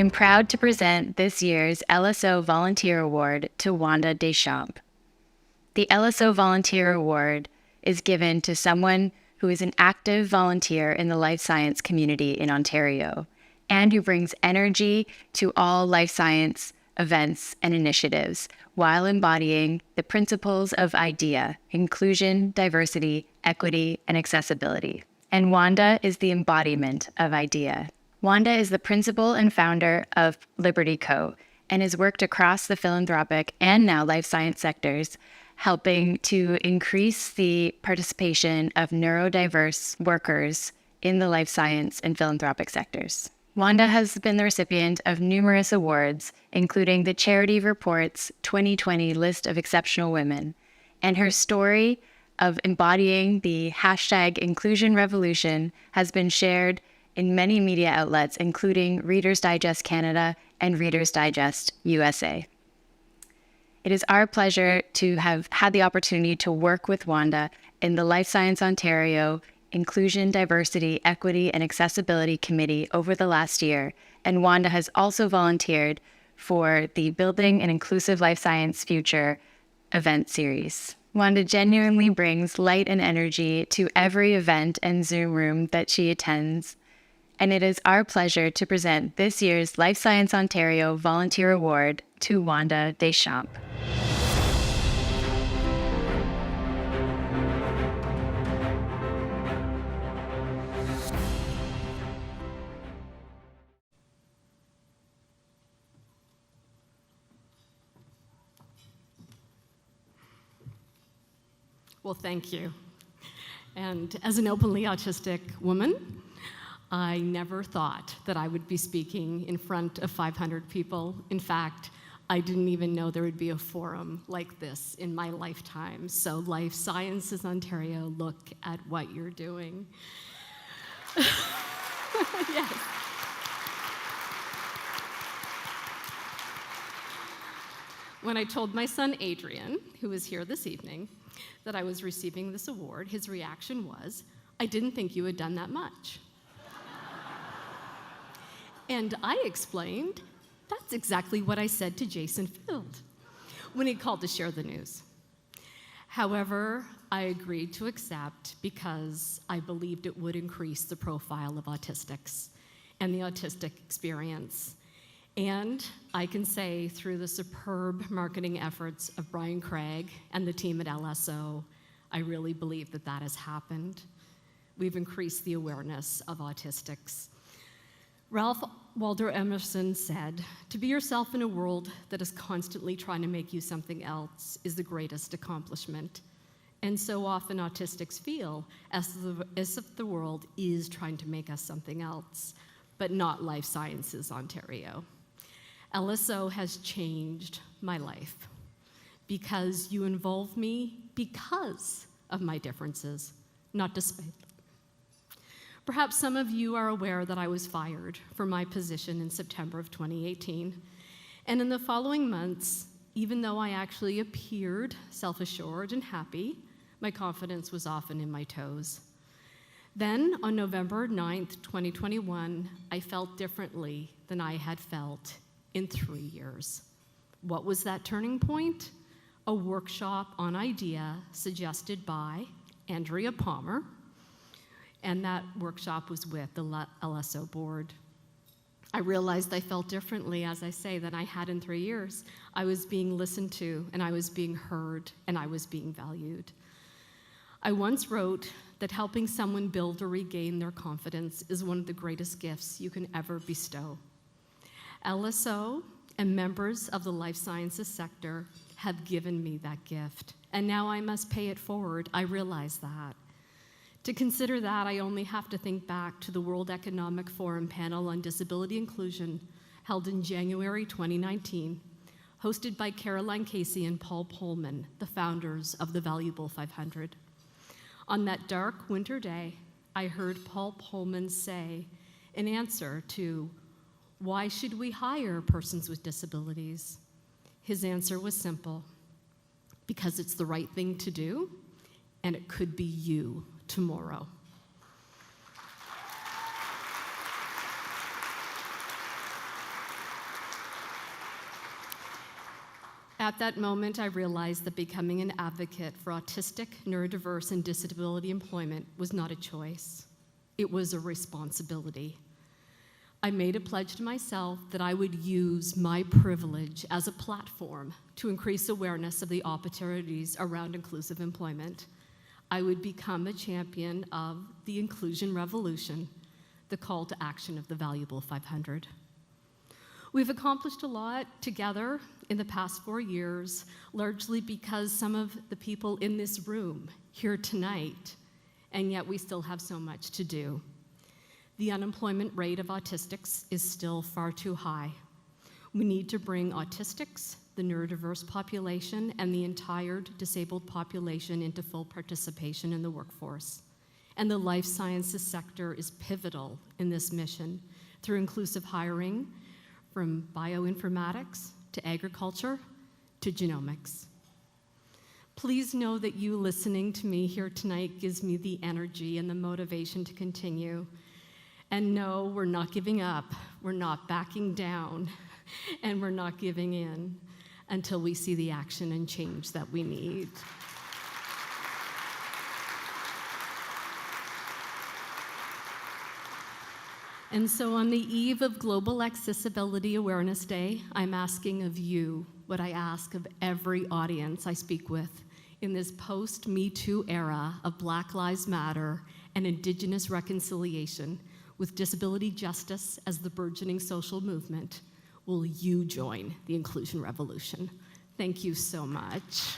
am proud to present this year's LSO Volunteer Award to Wanda Deschamps. The LSO Volunteer Award is given to someone who is an active volunteer in the life science community in Ontario and who brings energy to all life science events and initiatives while embodying the principles of IDEA, inclusion, diversity, equity, and accessibility. And Wanda is the embodiment of IDEA. Wanda is the principal and founder of Liberty Co. and has worked across the philanthropic and now life science sectors, helping to increase the participation of neurodiverse workers in the life science and philanthropic sectors. Wanda has been the recipient of numerous awards, including the Charity Report's 2020 list of exceptional women, and her story of embodying the hashtag inclusion revolution has been shared in many media outlets, including Reader's Digest Canada and Reader's Digest USA. It is our pleasure to have had the opportunity to work with Wanda in the Life Science Ontario Inclusion, Diversity, Equity, and Accessibility Committee over the last year, and Wanda has also volunteered for the Building an Inclusive Life Science Future event series. Wanda genuinely brings light and energy to every event and Zoom room that she attends, and it is our pleasure to present this year's Life Science Ontario Volunteer Award to Wanda Deschamps. Well, thank you. And as an openly autistic woman, I never thought that I would be speaking in front of 500 people. In fact, I didn't even know there would be a forum like this in my lifetime. So Life Sciences Ontario, look at what you're doing. Yes. When I told my son Adrian, who is here this evening, that I was receiving this award, his reaction was, "I didn't think you had done that much." And I explained, that's exactly what I said to Jason Field when he called to share the news. However, I agreed to accept because I believed it would increase the profile of autistics and the autistic experience. And I can say through the superb marketing efforts of Brian Craig and the team at LSO, I really believe that that has happened. We've increased the awareness of autistics. Ralph Waldo Emerson said, "To be yourself in a world that is constantly trying to make you something else is the greatest accomplishment." And so often autistics feel as if the world is trying to make us something else, but not Life Sciences Ontario. LSO has changed my life because you involve me because of my differences, not despite. Perhaps some of you are aware that I was fired from my position in September of 2018. And in the following months, even though I actually appeared self-assured and happy, my confidence was often in my toes. Then, on November 9th, 2021, I felt differently than I had felt in 3 years. What was that turning point? A workshop on IDEA suggested by Andrea Palmer, and that workshop was with the LSO board. I realized I felt differently, as I say, than I had in 3 years. I was being listened to, and I was being heard, and I was being valued. I once wrote that helping someone build or regain their confidence is one of the greatest gifts you can ever bestow. LSO and members of the life sciences sector have given me that gift, and now I must pay it forward. I realize that. To consider that, I only have to think back to the World Economic Forum panel on disability inclusion held in January 2019, hosted by Caroline Casey and Paul Pullman, the founders of the Valuable 500. On that dark winter day, I heard Paul Pullman say, in answer to, "Why should we hire persons with disabilities?" His answer was simple: because it's the right thing to do, and it could be you tomorrow. at that moment, I realized that becoming an advocate for autistic, neurodiverse, and disability employment was not a choice. It was a responsibility. I made a pledge to myself that I would use my privilege as a platform to increase awareness of the opportunities around inclusive employment. I would become a champion of the inclusion revolution, the call to action of the valuable 500. We've accomplished a lot together in the past 4 years, largely because some of the people in this room here tonight, and yet we still have so much to do. The unemployment rate of autistics is still far too high. We need to bring autistics, the neurodiverse population, and the entire disabled population into full participation in the workforce. And the life sciences sector is pivotal in this mission through inclusive hiring, from bioinformatics to agriculture to genomics. Please know that you listening to me here tonight gives me the energy and the motivation to continue. And no, we're not giving up, we're not backing down, and we're not giving in until we see the action and change that we need. And so on the eve of Global Accessibility Awareness Day, I'm asking of you what I ask of every audience I speak with in this post-Me Too era of Black Lives Matter and Indigenous reconciliation with disability justice as the burgeoning social movement. Will you join the inclusion revolution? Thank you so much.